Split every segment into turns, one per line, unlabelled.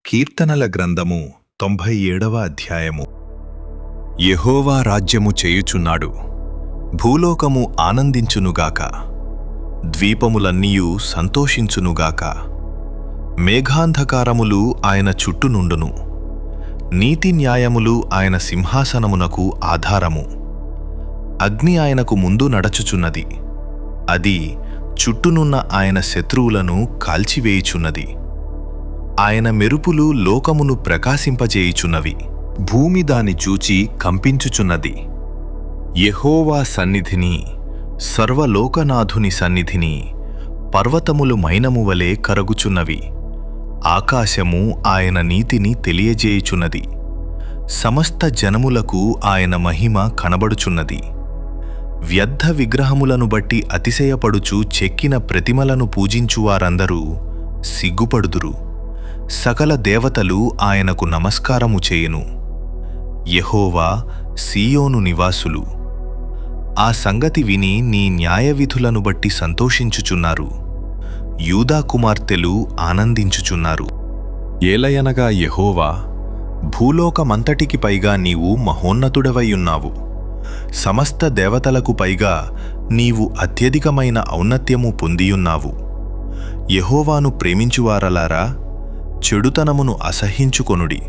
కీర్తనల గ్రంథము 97వ అధ్యాయము. యెహోవా రాజ్యము చేయుచున్నాడు, భూలోకము ఆనందించునుగాక, ద్వీపములన్నీయు సంతోషించునుగాక. మేఘాంధకారములు ఆయన చుట్టూ నుండును, నీతి న్యాయములు ఆయన సింహాసనమునకు ఆధారము. అగ్ని ఆయనకు ముందు నడచుచున్నది, అది చుట్టూనున్న ఆయన శత్రువులను కాల్చివేయుచున్నది. ఆయన మెరుపులు లోకమును ప్రకాశింపజేయుచున్నవి, భూమి దాని చూచి కంపించుచున్నది. యెహోవా సన్నిధిని, సర్వలోకనాథుని సన్నిధిని పర్వతములు మైనము వలె కరగుచున్నవి. ఆకాశము ఆయన నీతిని తెలియజేయుచున్నది, సమస్త జనములకు ఆయన మహిమ కనబడుచున్నది. వ్యర్థ విగ్రహములను బట్టి అతిశయపడుచు చెక్కిన ప్రతిమలను పూజించువారందరూ సిగ్గుపడుదురు. సకల దేవతలు ఆయనకు నమస్కారము చేయును. యెహోవా సీయోను నివాసులు ఆ సంగతి విని నీ న్యాయవిధులను బట్టి సంతోషించుచున్నారు. యూదా కుమార్తెలు ఆనందించుచున్నారు. ఏలయనగా యెహోవా, భూలోకమంతటికి పైగా నీవు మహోన్నతుడవైయున్నావు. సమస్త దేవతలకు పైగా నీవు అత్యధికమైన ఔన్నత్యము పొందియున్నావు. యెహోవాను ప్రేమించువారలారా, చెడుతనమును అసహ్యించుకొనుడి.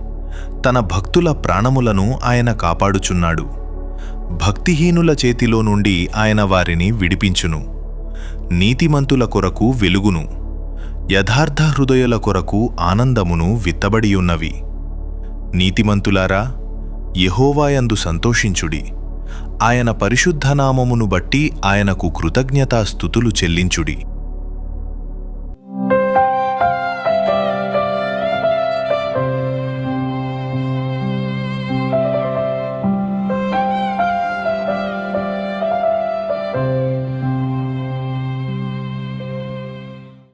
తన భక్తుల ప్రాణములను ఆయన కాపాడుచున్నాడు. భక్తిహీనుల చేతిలో నుండి ఆయన వారిని విడిపించును. నీతిమంతుల కొరకు వెలుగును, యథార్థ హృదయుల కొరకు ఆనందమును విత్తబడియున్నవి. నీతిమంతులారా, యెహోవాయందు సంతోషించుడి. ఆయన పరిశుద్ధనామమును బట్టి ఆయనకు కృతజ్ఞతాస్తుతులు చెల్లించుడి.